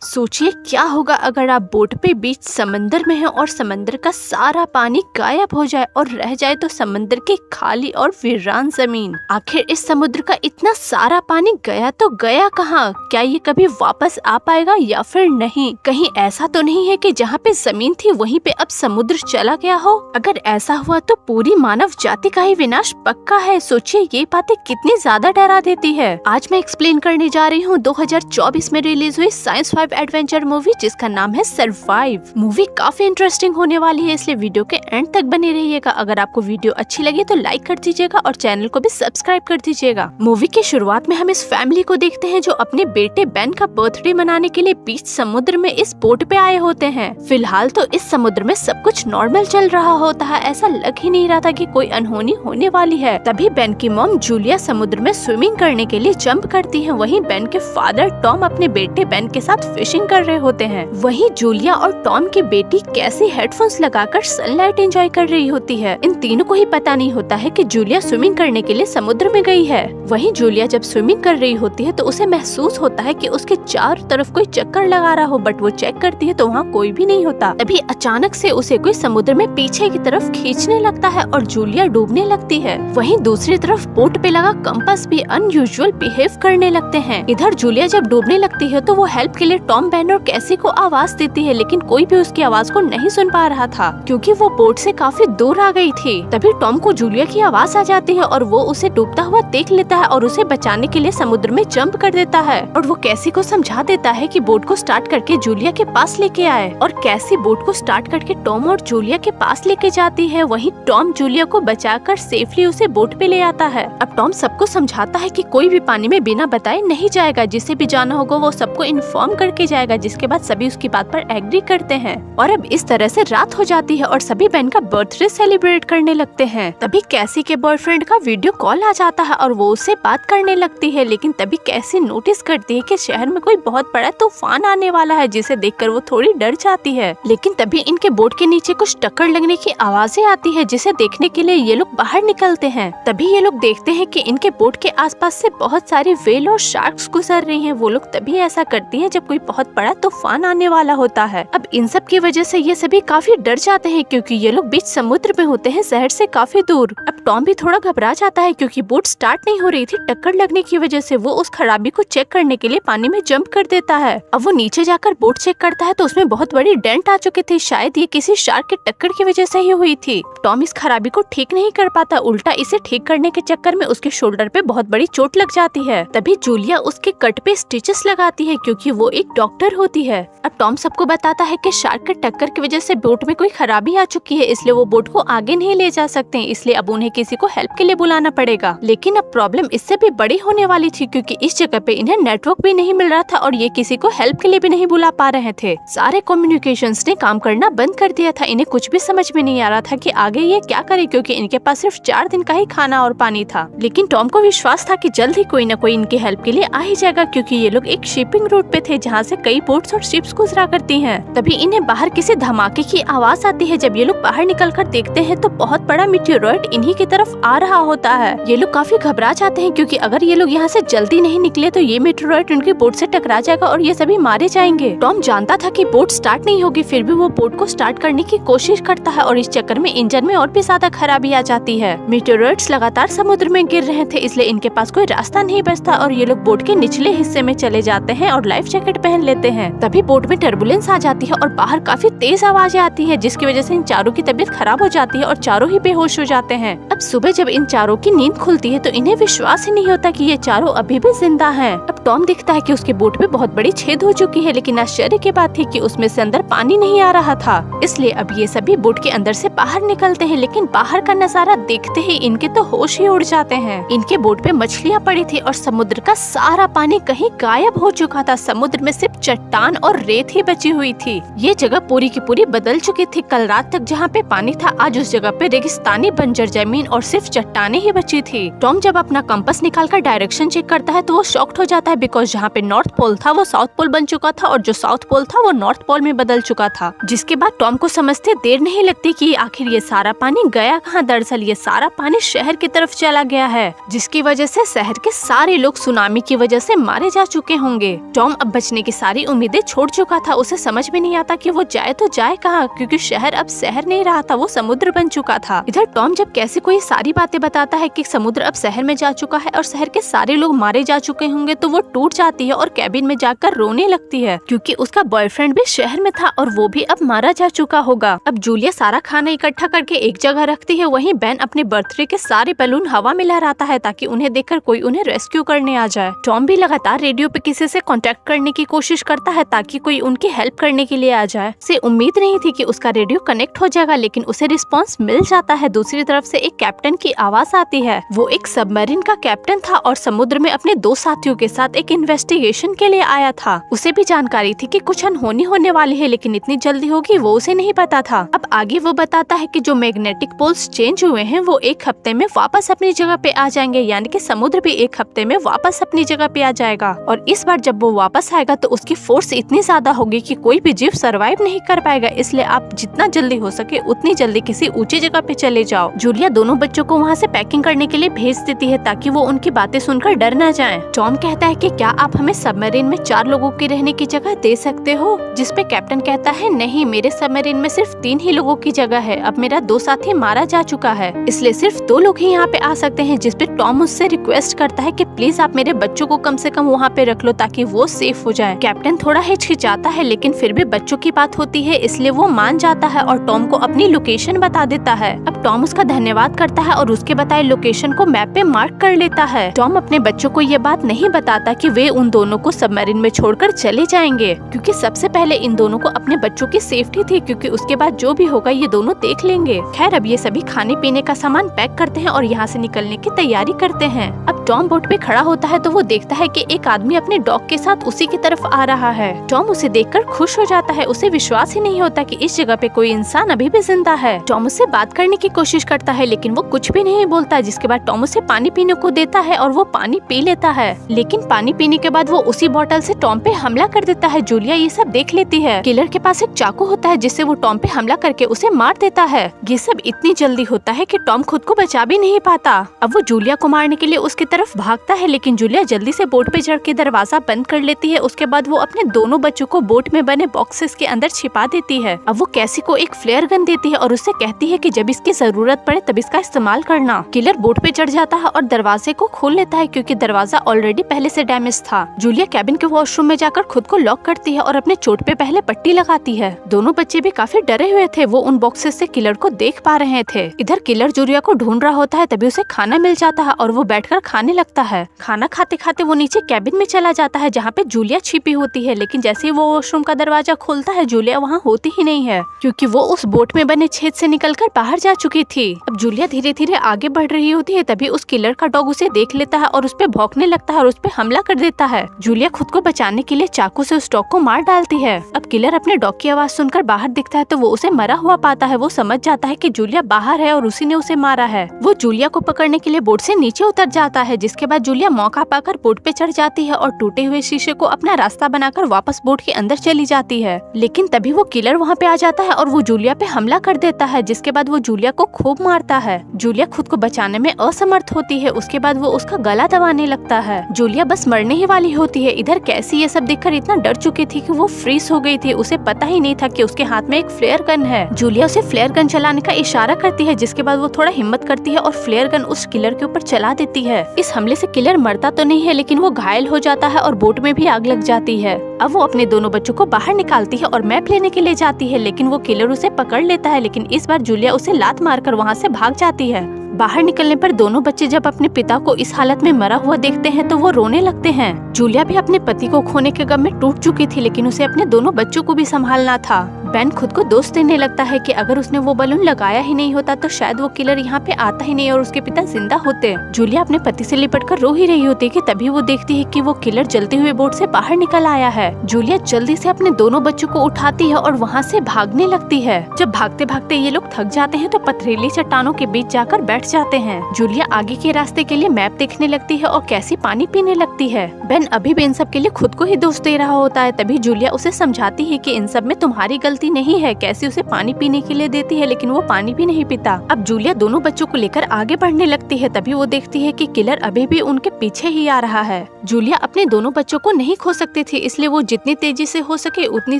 सोचिए क्या होगा अगर आप बोट पे बीच समंदर में हैं और समंदर का सारा पानी गायब हो जाए और रह जाए तो समंदर की खाली और वीरान जमीन। आखिर इस समुद्र का इतना सारा पानी गया तो गया कहाँ? क्या ये कभी वापस आ पाएगा या फिर नहीं? कहीं ऐसा तो नहीं है कि जहाँ पे जमीन थी वहीं पे अब समुद्र चला गया हो? अगर ऐसा हुआ तो पूरी मानव जाति का ही विनाश पक्का है। सोचिए ये बातें कितनी ज्यादा डरा देती है। आज मैं एक्सप्लेन करने जा रही हूँ 2024 में रिलीज हुई साइंस एडवेंचर मूवी जिसका नाम है सरवाइव। मूवी काफी इंटरेस्टिंग होने वाली है, इसलिए वीडियो के एंड तक बने रहिएगा। अगर आपको वीडियो अच्छी लगी तो लाइक कर दीजिएगा और चैनल को भी सब्सक्राइब कर दीजिएगा। मूवी की शुरुआत में हम इस फैमिली को देखते हैं जो अपने बेटे बेन का बर्थडे मनाने के लिए बीच समुद्र में इस बोट पे आए होते हैं। फिलहाल तो इस समुद्र में सब कुछ नॉर्मल चल रहा होता है, ऐसा लग ही नहीं रहा था कि कोई अनहोनी होने वाली है। तभी बेन की मॉम जूलिया समुद्र में स्विमिंग करने के लिए जंप करती है। वहीं बेन के फादर टॉम अपने बेटे बेन के साथ फिशिंग कर रहे होते हैं। वहीं जूलिया और टॉम की बेटी कैसी हेडफोन्स लगाकर सनलाइट एंजॉय कर रही होती है। इन तीनों को ही पता नहीं होता है कि जूलिया स्विमिंग करने के लिए समुद्र में गई है। वहीं जूलिया जब स्विमिंग कर रही होती है तो उसे महसूस होता है कि उसके चारों तरफ कोई चक्कर लगा रहा हो, बट वो चेक करती है तो वहाँ कोई भी नहीं होता। तभी अचानक से उसे कोई समुद्र में पीछे की तरफ खींचने लगता है और जूलिया डूबने लगती है। वहीं दूसरी तरफ बोट पे लगा कंपास भी अनयूजुअल बिहेव करने लगते हैं। इधर जूलिया जब डूबने लगती है तो वो हेल्प के लिए टॉम, बेन और कैसी को आवाज देती है, लेकिन कोई भी उसकी आवाज को नहीं सुन पा रहा था क्योंकि वो बोट से काफी दूर आ गई थी। तभी टॉम को जूलिया की आवाज आ जाती है और वो उसे डूबता हुआ देख लेता है और उसे बचाने के लिए समुद्र में जंप कर देता है। और वो कैसी को समझा देता है कि बोट को स्टार्ट करके जूलिया के पास लेके आए। और कैसी बोट को स्टार्ट करके टॉम और जूलिया के पास लेके जाती है। वहीं टॉम जूलिया को बचाकर सेफली उसे बोट पे ले आता है। अब टॉम सबको समझाता है कि कोई भी पानी में बिना बताए नहीं जाएगा, जिसे भी जाना होगा वो सबको इन्फॉर्म करके जाएगा, जिसके बाद सभी उसकी बात पर एग्री करते हैं। और अब इस तरह से रात हो जाती है और सभी बेन का बर्थडे सेलिब्रेट करने लगते हैं। तभी कैसी के बॉयफ्रेंड का वीडियो कॉल आ जाता है और वो उससे बात करने लगती है, लेकिन तभी कैसी नोटिस करती है कि शहर में कोई बहुत बड़ा तूफान आने वाला है, जिसे देखकर वो थोड़ी डर जाती है। लेकिन तभी इनके बोट के नीचे कुछ टक्कर लगने की आवाजें आती है, जिसे देखने के लिए ये लोग बाहर निकलते हैं। तभी ये लोग देखते हैं कि इनके बोट के आसपास से बहुत सारी व्हेल और शार्क्स गुजर रही हैं। वो लोग तभी ऐसा करती हैं जब कोई बहुत बड़ा तूफान आने वाला होता है। अब इन सब की वजह से ये सभी काफी डर जाते हैं क्योंकि ये लोग बीच समुद्र में होते हैं, शहर से काफी दूर। अब टॉम भी थोड़ा घबरा जाता है क्योंकि बोट स्टार्ट नहीं हो रही थी टक्कर लगने की वजह से। वो उस खराबी को चेक करने के लिए पानी में जंप कर देता है। अब वो नीचे जाकर बोट चेक करता है तो उसमें बहुत बड़ी डेंट आ चुके थे, शायद ये किसी शार्क के टक्कर की वजह से ही हुई थी। टॉम इस खराबी को ठीक नहीं कर पाता, उल्टा इसे ठीक करने के चक्कर में उसके शोल्डर पे बहुत बड़ी चोट लग जाती है। तभी जूलिया उसके कट पे स्टिचेस लगाती है क्योंकि वो एक डॉक्टर होती है। अब टॉम सबको बताता है कि शार्क के टक्कर की वजह से बोट में कोई खराबी आ चुकी है, इसलिए वो बोट को आगे नहीं ले जा सकते, इसलिए अब उन्हें किसी को हेल्प के लिए बुलाना पड़ेगा। लेकिन अब प्रॉब्लम इससे भी बड़ी होने वाली थी क्योंकि इस जगह पे इन्हें नेटवर्क भी नहीं मिल रहा था और ये किसी को हेल्प के लिए भी नहीं बुला पा रहे थे। सारे कम्युनिकेशंस ने काम करना बंद कर दिया था। इन्हें कुछ भी समझ में नहीं आ रहा था कि आगे ये क्या करे क्योंकि इनके पास सिर्फ 4 दिन का ही खाना और पानी था। लेकिन टॉम को विश्वास था कि जल्द ही कोई न कोई इनकी हेल्प के लिए आ ही जाएगा क्योंकि ये लोग एक शिपिंग रूट पे थे जहाँ से कई बोट्स और शिप्स गुजरा करती हैं। तभी इन्हें बाहर किसी धमाके की आवाज आती है। जब ये लोग बाहर निकलकर देखते हैं तो बहुत बड़ा मीटेओराइट इन्हीं की तरफ आ रहा होता है। ये लोग काफी घबरा जाते हैं क्योंकि अगर ये लोग यहाँ से जल्दी नहीं निकले तो ये मीटेओराइट उनकी बोट से टकरा जाएगा और ये सभी मारे जाएंगे। टॉम जानता था कि बोट स्टार्ट नहीं होगी, फिर भी वो बोट को स्टार्ट करने की कोशिश करता है और इस चक्कर में इंजन में और भी ज्यादा खराबी आ जाती है। मीटेओराइट्स लगातार समुद्र में गिर रहे थे, इसलिए इनके पास कोई रास्ता नहीं बचता और ये लोग बोट के निचले हिस्से में चले जाते हैं और लाइफ जैकेट पहन लेते हैं। तभी बोट में टर्बुलेंस आ जाती है और बाहर काफी तेज आवाजें आती है, जिसकी वजह से इन चारों की तबीयत खराब हो जाती है और चारों ही बेहोश हो जाते हैं। अब सुबह जब इन चारों की नींद खुलती है तो इन्हें विश्वास ही नहीं होता कि ये चारों अभी भी जिंदा हैं। अब टॉम दिखता है कि उसके बोट में बहुत बड़ी छेद हो चुकी है, लेकिन आश्चर्य की बात थी कि उसमें से अंदर पानी नहीं आ रहा था। इसलिए अब ये सभी बोट के अंदर से बाहर निकलते हैं, लेकिन बाहर का नजारा देखते ही इनके तो होश ही उड़ जाते हैं। इनके बोट पे मछलियाँ पड़ी थी और समुद्र का सारा पानी कहीं गायब हो चुका था। समुद्र में सिर्फ चट्टान और रेत ही बची हुई थी। ये जगह पूरी की पूरी बदल चुकी थी। कल रात तक जहाँ पे पानी था आज उस जगह पे रेगिस्तानी बंजर जमीन और सिर्फ चट्टाने ही बची थी। टॉम जब अपना कंपास निकालकर डायरेक्शन चेक करता है तो वो शॉक्ड हो जाता है बिकॉज जहाँ पे नॉर्थ पोल था वो साउथ पोल बन चुका था और जो साउथ पोल था वो नॉर्थ पोल में बदल चुका था। जिसके बाद टॉम को समझते देर नहीं लगती कि आखिर ये सारा पानी गया कहाँ। दरअसल ये सारा पानी शहर की तरफ चला गया है, जिसकी वजह से शहर के सारे लोग सुनामी की वजह से मारे जा चुके होंगे। टॉम अब बचने की की सारी उम्मीदें छोड़ चुका था। उसे समझ में नहीं आता कि वो जाए तो जाए कहाँ, क्योंकि शहर अब शहर नहीं रहा था, वो समुद्र बन चुका था। इधर टॉम जब कैसे कोई सारी बातें बताता है कि समुद्र अब शहर में जा चुका है और शहर के सारे लोग मारे जा चुके होंगे, तो वो टूट जाती है और कैबिन में जाकर रोने लगती है, क्योंकि उसका बॉयफ्रेंड भी शहर में था और वो भी अब मारा जा चुका होगा। अब जूलिया सारा खाना इकट्ठा करके एक जगह रखती है। वहीं बेन अपने बर्थडे के सारे बैलून हवा में लहराता है ताकि उन्हें देखकर कोई उन्हें रेस्क्यू करने आ जाए। टॉम भी लगातार रेडियो पे किसी से कांटेक्ट करने की कोशिश करता है ताकि कोई उनकी हेल्प करने के लिए आ जाए। उसे उम्मीद नहीं थी कि उसका रेडियो कनेक्ट हो जाएगा, लेकिन उसे रिस्पांस मिल जाता है। दूसरी तरफ से एक कैप्टन की आवाज आती है। वो एक सबमरीन का कैप्टन था और समुद्र में अपने 2 साथियों के साथ एक इन्वेस्टिगेशन के लिए आया था। उसे भी जानकारी थी कि कुछ अनहोनी होने वाली है, लेकिन इतनी जल्दी होगी वो उसे नहीं पता था। अब आगे वो बताता है कि जो मैग्नेटिक पोल्स चेंज हुए हैं वो एक हफ्ते में वापस अपनी जगह पे आ जाएंगे, यानी कि समुद्र भी एक हफ्ते में वापस अपनी जगह पे आ जाएगा। और इस बार जब वो वापस आएगा तो उसकी फोर्स इतनी ज्यादा होगी कि कोई भी जीव सरवाइव नहीं कर पाएगा। इसलिए आप जितना जल्दी हो सके उतनी जल्दी किसी ऊंची जगह पे चले जाओ। जूलिया दोनों बच्चों को वहाँ से पैकिंग करने के लिए भेज देती है ताकि वो उनकी बातें सुनकर डर न जाएं। टॉम कहता है कि क्या आप हमें सबमरीन में 4 लोगों की रहने की जगह दे सकते हो, जिसपे कैप्टन कहता है नहीं, मेरे सबमरीन में सिर्फ 3 ही लोगों की जगह है। अब मेरा 2 साथी मारा जा चुका है, इसलिए सिर्फ 2 लोग ही यहाँ पे आ सकते हैं। जिसपे टॉम उससे रिक्वेस्ट करता है कि प्लीज आप मेरे बच्चों को कम से कम वहाँ पे रख लो ताकि वो सेफ हो जाए। कैप्टन थोड़ा हिचकिचाता है, लेकिन फिर भी बच्चों की बात होती है इसलिए वो मान जाता है और टॉम को अपनी लोकेशन बता देता है। अब टॉम उसका धन्यवाद करता है और उसके बताए लोकेशन को मैप पे मार्क कर लेता है। टॉम अपने बच्चों को ये बात नहीं बताता कि वे उन दोनों को सबमरीन में छोड़कर चले जाएंगे, क्योंकि सबसे पहले इन दोनों को अपने बच्चों की सेफ्टी थी, क्योंकि उसके बाद जो भी होगा ये दोनों देख लेंगे। खैर अब ये सभी खाने पीने का सामान पैक करते हैं और यहाँ से निकलने की तैयारी करते हैं। अब टॉम बोट पे खड़ा होता है तो वो देखता है कि एक आदमी अपने डॉग के साथ उसी की तरफ आ रहा है। टॉम उसे देखकर खुश हो जाता है। उसे विश्वास ही नहीं होता कि इस जगह पे कोई इंसान अभी भी जिंदा है। टॉम उससे बात करने की कोशिश करता है, लेकिन वो कुछ भी नहीं बोलता। जिसके बाद टॉम उसे पानी पीने को देता है और वो पानी पी लेता है, लेकिन पानी पीने के बाद वो उसी बोतल से टॉम पे हमला कर देता है। जूलिया ये सब देख लेती है। किलर के पास एक चाकू होता है जिससे वो टॉम पे हमला करके उसे मार देता है। ये सब इतनी जल्दी होता है कि टॉम खुद को बचा भी नहीं पाता। अब वो जूलिया को मारने के लिए उसकी तरफ भागता है, लेकिन जूलिया जल्दी से बोट पे चढ़ के दरवाजा बंद कर लेती है। उसके बाद वो अपने दोनों बच्चों को बोट में बने बॉक्सेस के अंदर छिपा देती है। अब वो कैसी को एक फ्लेयर गन देती है और उससे कहती है कि जब इसकी जरूरत पड़े तब इसका इस्तेमाल करना। किलर बोट पे चढ़ जाता है और दरवाजे को खोल लेता है, क्योंकि दरवाजा ऑलरेडी पहले से डैमेज था। जूलिया कैबिन के वॉशरूम में जाकर खुद को लॉक करती है और अपने चोट पे पहले पट्टी लगाती है। दोनों बच्चे भी काफी डरे हुए थे। वो उन बॉक्सेस से किलर को देख पा रहे थे। इधर किलर जूलिया को ढूंढ रहा होता है, तभी उसे खाना मिल जाता है और वो बैठकर खाने लगता है। खाना खाते खाते वो नीचे कैबिन में चला जाता है जहाँ पे जूलिया छिपी होती है, लेकिन जैसे ही वो वॉशरूम का दरवाजा खोलता है जूलिया वहाँ होती ही नहीं है, क्योंकि वो उस बोट में बने छेद से निकलकर बाहर जा चुकी थी। अब जूलिया धीरे धीरे आगे बढ़ रही होती है, तभी उस किलर का डॉग उसे देख लेता है और उस पे भौंकने लगता है और उस पे हमला कर देता है। जूलिया खुद को बचाने के लिए चाकू से उस डॉग को मार डालती है। अब किलर अपने डॉग की आवाज सुनकर बाहर दिखता है तो वो उसे मरा हुआ पाता है। वो समझ जाता है कि जूलिया बाहर है और उसी ने उसे मारा है। वो जूलिया को पकड़ने के लिए बोट से नीचे उतर जाता है, जिसके बाद जूलिया मौका पाकर बोट पे चढ़ जाती है और टूटे हुए शीशे को अपना रास्ता बनाकर वापस बोट के अंदर चली जाती है। लेकिन तभी वो किलर वहाँ पे आ जाता है और वो जूलिया पे हमला कर देता है, जिसके बाद वो जूलिया को खूब मारता है। जूलिया खुद को बचाने में असमर्थ होती है। उसके बाद वो उसका गला दबाने लगता है। जूलिया बस मरने ही वाली होती है। इधर कैसी ये सब देखकर इतना डर चुकी थी कि वो फ्रीज हो गई थी। उसे पता ही नहीं था कि उसके हाथ में एक फ्लेयर गन है। जूलिया उसे फ्लेयर गन चलाने का इशारा करती है, जिसके बाद वो थोड़ा हिम्मत करती है और फ्लेयर गन उस किलर के ऊपर चला देती है। इस हमले से किलर मरता तो नहीं है, लेकिन वो घायल हो जाता है और बोट में भी आग लग जाती है। अब वो अपने दोनों बच्चों को बाहर निकालती है और मैप लेने के लिए जाती है, लेकिन वो किलर उसे पकड़ लेता है। लेकिन इस बार जूलिया उसे लात मारकर वहाँ से भाग जाती है। बाहर निकलने पर दोनों बच्चे जब अपने पिता को इस हालत में मरा हुआ देखते हैं तो वो रोने लगते हैं। जूलिया भी अपने पति को खोने के गम में टूट चुकी थी, लेकिन उसे अपने दोनों बच्चों को भी संभालना था। बेन खुद को दोष देने लगता है कि अगर उसने वो बलून लगाया ही नहीं होता तो शायद वो किलर यहाँ पे आता ही नहीं और उसके पिता जिंदा होते। जूलिया अपने पति से लिपटकर रो ही रही होती है कि तभी वो देखती है कि वो किलर जलते हुए बोट से बाहर निकल आया है। जूलिया जल्दी से अपने दोनों बच्चों को उठाती है और वहाँ से भागने लगती है। जब भागते भागते ये लोग थक जाते हैं तो पथरीली चट्टानों के बीच जाकर बैठ जाते हैं। जूलिया आगे के रास्ते के लिए मैप देखने लगती है और कैसी पानी पीने लगती है। बेन अभी भी इन सब के लिए खुद को ही दोष दे रहा होता है। तभी जूलिया उसे समझाती है कि इन सब में तुम्हारी गलती नहीं है। कैसी उसे पानी पीने के लिए देती है लेकिन वो पानी भी नहीं पीता। अब जूलिया दोनों बच्चों को लेकर आगे बढ़ने लगती है। तभी वो देखती है कि किलर अभी भी उनके पीछे ही आ रहा है। जूलिया अपने दोनों बच्चों को नहीं खो सकती थी, इसलिए वो जितनी तेजी से हो सके उतनी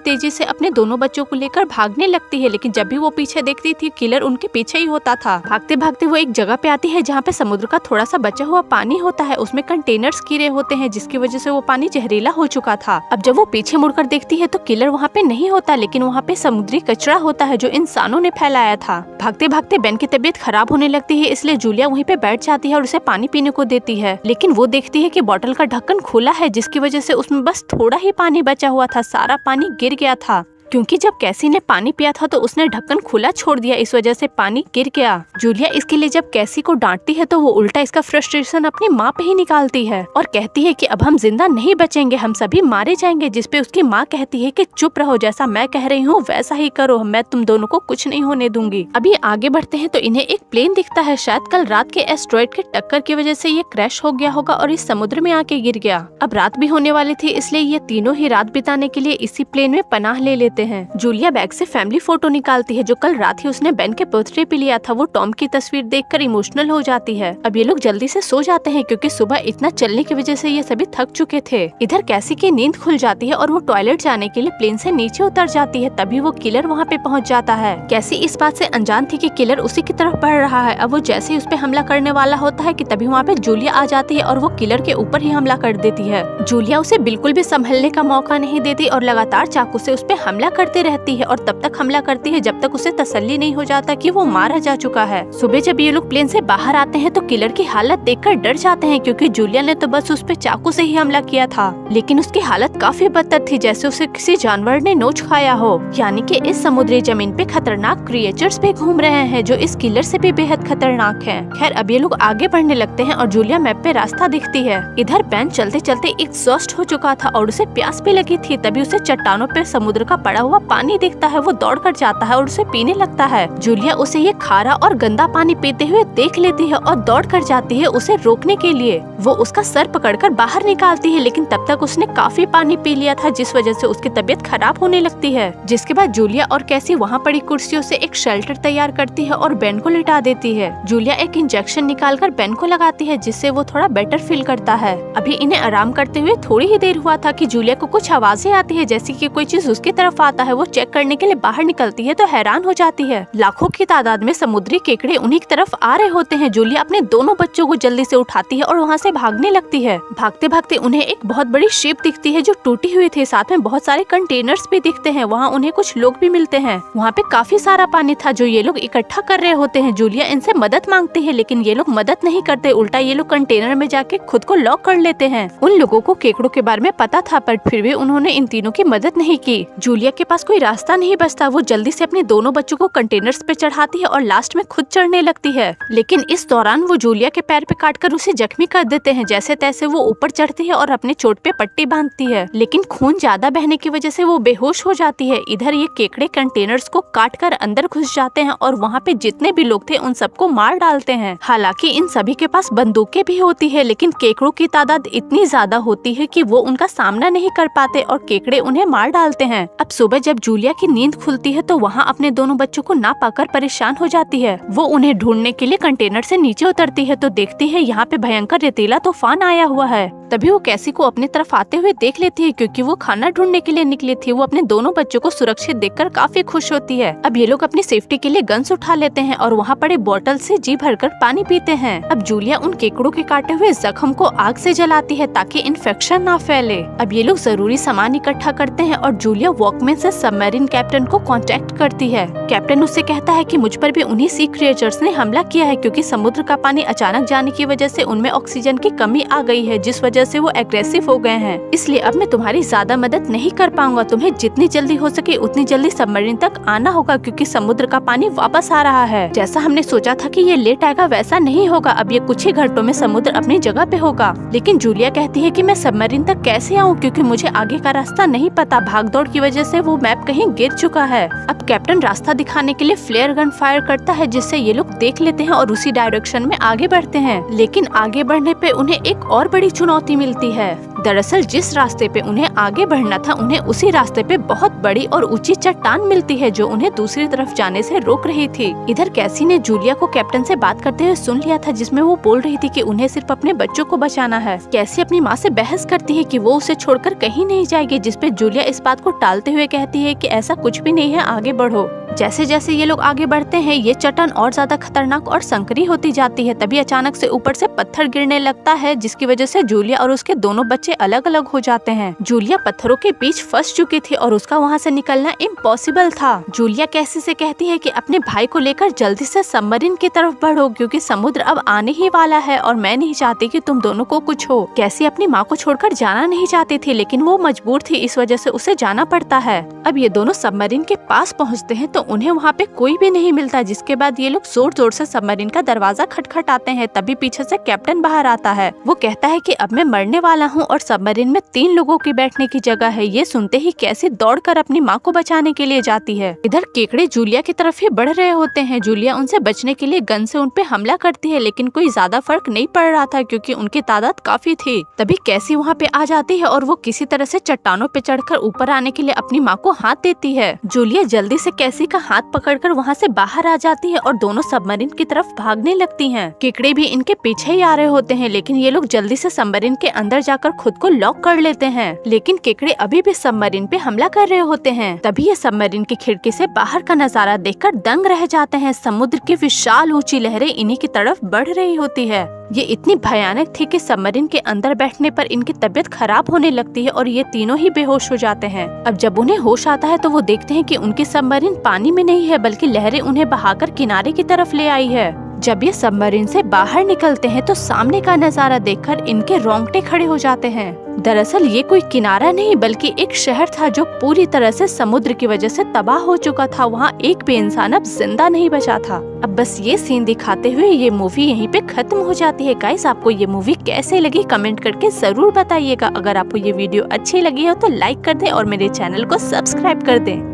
तेजी से अपने दोनों बच्चों को लेकर भागने लगती है। लेकिन जब भी वो पीछे देखती थी किलर उनके पीछे ही होता था। भागते भागते वो एक जगह पे आती है जहाँ पे समुद्र का थोड़ा सा बचा हुआ पानी होता है। उसमें कंटेनर्स गिरे होते हैं जिसकी वजह से वो पानी जहरीला हो चुका था। अब जब वो पीछे मुड़कर देखती है तो किलर वहाँ पे नहीं होता, लेकिन वहाँ पे समुद्री कचरा होता है जो इंसानों ने फैलाया था। भागते भागते बेन की तबीयत खराब होने लगती है, इसलिए जूलिया वहीं पे बैठ जाती है और उसे पानी पीने को देती है। लेकिन वो देखती है कि बोतल का ढक्कन खुला है जिसकी वजह से उसमें बस थोड़ा ही पानी बचा हुआ था, सारा पानी गिर गया था। क्योंकि जब कैसी ने पानी पिया था तो उसने ढक्कन खुला छोड़ दिया, इस वजह से पानी गिर गया। जूलिया इसके लिए जब कैसी को डांटती है तो वो उल्टा इसका फ्रस्ट्रेशन अपनी माँ पे ही निकालती है और कहती है कि अब हम जिंदा नहीं बचेंगे, हम सभी मारे जाएंगे। जिसपे उसकी माँ कहती है कि चुप रहो, जैसा मैं कह रही हूँ वैसा ही करो, मैं तुम दोनों को कुछ नहीं होने दूंगी। अभी आगे बढ़ते हैं तो इन्हें एक प्लेन दिखता है। शायद कल रात के एस्ट्रॉइड के टक्कर की वजह से ये क्रैश हो गया होगा और इस समुद्र में आके गिर गया। अब रात भी होने वाली थी, इसलिए ये तीनों ही रात बिताने के लिए इसी प्लेन में पनाह ले लेते हैं। जूलिया बैग से फैमिली फोटो निकालती है जो कल रात ही उसने बेन के बर्थडे पे लिया था। वो टॉम की तस्वीर देखकर इमोशनल हो जाती है। अब ये लोग जल्दी से सो जाते हैं क्योंकि सुबह इतना चलने की वजह से ये सभी थक चुके थे। इधर कैसी की नींद खुल जाती है और वो टॉयलेट जाने के लिए प्लेन से नीचे उतर जाती है। तभी वो किलर वहाँ पे पहुँच जाता है। कैसी इस बात से अनजान थी कि किलर उसी की तरफ बढ़ रहा है। अब वो जैसे ही उस पे हमला करने वाला होता है कि तभी वहाँ पे जूलिया आ जाती है और वो किलर के ऊपर ही हमला कर देती है। जूलिया उसे बिल्कुल भी संभलने का मौका नहीं देती और लगातार चाकू से उस पे हमला करते रहती है और तब तक हमला करती है जब तक उसे तसल्ली नहीं हो जाता कि वो मारा जा चुका है। सुबह जब ये लोग प्लेन से बाहर आते हैं तो किलर की हालत देखकर डर जाते हैं क्योंकि जूलिया ने तो बस उस पे चाकू से ही हमला किया था, लेकिन उसकी हालत काफी बदतर थी, जैसे उसे किसी जानवर ने नोच खाया हो। यानी कि इस समुद्री जमीन पे खतरनाक क्रिएचर्स भी घूम रहे हैं जो इस किलर से भी बेहद खतरनाक है। खैर अब ये लोग आगे बढ़ने लगते हैं और जूलिया मैप पे रास्ता दिखती है। इधर बेन चलते चलते एग्जॉस्ट हो चुका था और उसे प्यास भी लगी थी। तभी उसे चट्टानों पे समुद्र का पड़ा हुआ पानी दिखता है। वो दौड़ कर जाता है और उसे पीने लगता है। जूलिया उसे ये खारा और गंदा पानी पीते हुए देख लेती है और दौड़ कर जाती है उसे रोकने के लिए। वो उसका सर पकड़कर बाहर निकालती है, लेकिन तब तक उसने काफी पानी पी लिया था जिस वजह से उसकी तबीयत खराब होने लगती है। जिसके बाद जूलिया और कैसी वहाँ पड़ी कुर्सियों से एक शेल्टर तैयार करती है और बेन को लिटा देती है। जूलिया एक इंजेक्शन निकालकर बेन को लगाती है जिससे वो थोड़ा बेटर फील करता है। अभी इन्हें आराम करते हुए थोड़ी ही देर हुआ था कि जूलिया को कुछ आवाजें आती है, जैसे कि कोई चीज उसकी तरफ आता है। वो चेक करने के लिए बाहर निकलती है तो हैरान हो जाती है। लाखों की तादाद में समुद्री केकड़े उन्हीं की तरफ आ रहे होते हैं। जूलिया अपने दोनों बच्चों को जल्दी से उठाती है और वहाँ से भागने लगती है। भागते भागते उन्हें एक बहुत बड़ी शिप दिखती है जो टूटी हुई थी। साथ में बहुत सारे कंटेनर्स भी दिखते हैं। वहाँ उन्हें कुछ लोग भी मिलते हैं। वहाँ पे काफी सारा पानी था जो ये लोग इकट्ठा कर रहे होते हैं। जूलिया इनसे मदद मांगती है लेकिन ये लोग मदद नहीं करते, उल्टा ये लोग कंटेनर में जाके खुद को लॉक कर लेते हैं। उन लोगों को केकड़ों के बारे में पता था पर फिर भी उन्होंने इन तीनों की मदद नहीं की। जूलिया के पास कोई रास्ता नहीं बचता। वो जल्दी से अपने दोनों बच्चों को कंटेनर्स पे चढ़ाती है और लास्ट में खुद चढ़ने लगती है। लेकिन इस दौरान वो जूलिया के पैर पे काटकर उसे जख्मी कर देते हैं। जैसे तैसे वो ऊपर चढ़ती है और अपने चोट पे पट्टी बांधती है, लेकिन खून ज्यादा बहने की वजह से वो बेहोश हो जाती है। इधर ये केकड़े कंटेनर्स को काटकर अंदर घुस जाते हैं और वहाँ पे जितने भी लोग थे उन सबको मार डालते हैं। हालांकि इन सभी के पास बंदूकें भी होती है, लेकिन केकड़ों की तादाद इतनी ज्यादा होती है कि वो उनका सामना नहीं कर पाते और केकड़े उन्हें मार डालते हैं। अब सुबह जब जूलिया की नींद खुलती है तो वहाँ अपने दोनों बच्चों को ना पाकर परेशान हो जाती है। वो उन्हें ढूंढने के लिए कंटेनर से नीचे उतरती है तो देखती है यहाँ पे भयंकर रेतीला तूफान आया हुआ है। तभी वो कैसी को अपनी तरफ आते हुए देख लेती है क्योंकि वो खाना ढूंढने के लिए निकली थी। वो अपने दोनों बच्चों को सुरक्षित देखकर काफी खुश होती है। अब ये लोग अपनी सेफ्टी के लिए गन्स उठा लेते हैं और वहाँ पड़े बोतल से जी भरकर पानी पीते हैं। अब जूलिया उन केकड़ों के काटे हुए जख्म को आग से जलाती है ताकि इन्फेक्शन ना फैले। अब ये लोग जरूरी सामान इकट्ठा करते हैं और जूलिया वॉकमैन से सबमरीन कैप्टन को कांटेक्ट करती है। कैप्टन उससे कहता है कि मुझ पर भी उन्हीं सी क्रिएचर्स ने हमला किया है क्योंकि समुद्र का पानी अचानक जाने की वजह से उनमें ऑक्सीजन की कमी आ गई है जिस वजह से वो एग्रेसिव हो गए हैं। इसलिए अब मैं तुम्हारी ज्यादा मदद नहीं कर पाऊंगा। तुम्हें जितनी जल्दी हो सके उतनी जल्दी सबमरीन तक आना होगा क्योंकि समुद्र का पानी वापस आ रहा है। जैसा हमने सोचा था कि ये लेट आएगा वैसा नहीं होगा। अब ये कुछ ही घंटों में समुद्र अपनी जगह पे होगा। लेकिन जूलिया कहती है कि मैं सबमरीन तक कैसे आऊँ क्योंकि मुझे आगे का रास्ता नहीं पता। भागदौड़ की वजह से है वो मैप कहीं गिर चुका है। अब कैप्टन रास्ता दिखाने के लिए फ्लेयर गन फायर करता है, जिससे ये लोग देख लेते हैं और उसी डायरेक्शन में आगे बढ़ते हैं। लेकिन आगे बढ़ने पे उन्हें एक और बड़ी चुनौती मिलती है। दरअसल जिस रास्ते पे उन्हें आगे बढ़ना था, उन्हें उसी रास्ते पे बहुत बड़ी और ऊंची चट्टान मिलती है जो उन्हें दूसरी तरफ जाने से रोक रही थी। इधर कैसी ने जूलिया को कैप्टन से बात करते हुए सुन लिया था, जिसमें वो बोल रही थी कि उन्हें सिर्फ अपने बच्चों को बचाना है। कैसी अपनी माँ से बहस करती है कि वो उसे छोड़कर कहीं नहीं जाएगी, जिसपे जूलिया इस बात को टालते हुए कहती है कि ऐसा कुछ भी नहीं है, आगे बढ़ो। जैसे जैसे ये लोग आगे बढ़ते हैं, ये चट्टान और ज्यादा खतरनाक और संकरी होती जाती है। तभी अचानक से ऊपर से पत्थर गिरने लगता है, जिसकी वजह से जूलिया और उसके दोनों बच्चे अलग अलग हो जाते हैं। जूलिया पत्थरों के बीच फंस चुकी थी और उसका वहाँ से निकलना इम्पॉसिबल था। जूलिया कैसी से कहती है कि अपने भाई को लेकर जल्दी से सबमरीन की तरफ बढ़ो, क्योंकि समुद्र अब आने ही वाला है और मैं नहीं चाहती कि तुम दोनों को कुछ हो। कैसी अपनी माँ को छोड़कर जाना नहीं चाहती थी, लेकिन वो मजबूर थी, इस वजह से उसे जाना पड़ता है। अब ये दोनों सबमरीन के पास पहुँचते हैं तो उन्हें वहाँ पे कोई भी नहीं मिलता, जिसके बाद ये लोग जोर जोर से सबमरीन का दरवाजा खटखटाते हैं। तभी पीछे से कैप्टन बाहर आता है। वो कहता है कि अब मैं मरने वाला हूँ और सबमरीन में 3 लोगों की बैठने की जगह है। ये सुनते ही कैसी दौड़कर अपनी माँ को बचाने के लिए जाती है। इधर केकड़े जूलिया की तरफ ही बढ़ रहे होते हैं। जूलिया उनसे बचने के लिए गन से उन पे हमला करती है, लेकिन कोई ज्यादा फर्क नहीं पड़ रहा था क्योंकि उनकी तादाद काफी थी। तभी कैसी वहाँ पे आ जाती है और वो किसी तरह से चट्टानों पे चढ़कर ऊपर आने के लिए अपनी माँ को हाथ देती है। जूलिया जल्दी से कैसी का हाथ पकड़कर वहाँ से बाहर आ जाती है और दोनों सबमरीन की तरफ भागने लगती हैं। केकड़े भी इनके पीछे ही आ रहे होते हैं, लेकिन ये लोग जल्दी से सबमरीन के अंदर जाकर खुद को लॉक कर लेते हैं। लेकिन केकड़े अभी भी सबमरीन पे हमला कर रहे होते हैं। तभी ये सबमरीन की खिड़की से बाहर का नजारा देखकर दंग रह जाते हैं। समुद्र की विशाल ऊंची लहरें इन्हीं की तरफ बढ़ रही होती है। ये इतनी भयानक थी कि सबमरीन के अंदर बैठने पर इनकी तबीयत खराब होने लगती है और ये तीनों ही बेहोश हो जाते हैं। अब जब उन्हें होश आता है तो वो देखते हैं कि उनकी सबमरीन पानी में नहीं है, बल्कि लहरें उन्हें बहाकर किनारे की तरफ ले आई है। जब ये सबमरीन से बाहर निकलते हैं तो सामने का नजारा देखकर इनके रोंगटे खड़े हो जाते हैं। दरअसल ये कोई किनारा नहीं बल्कि एक शहर था जो पूरी तरह से समुद्र की वजह से तबाह हो चुका था। वहाँ एक भी इंसान अब जिंदा नहीं बचा था। अब बस ये सीन दिखाते हुए ये मूवी यहीं पे खत्म हो जाती है। गाइस, आपको ये मूवी कैसे लगी कमेंट करके जरूर बताइएगा। अगर आपको ये वीडियो अच्छी लगी हो तो लाइक कर दें और मेरे चैनल को सब्सक्राइब कर दें।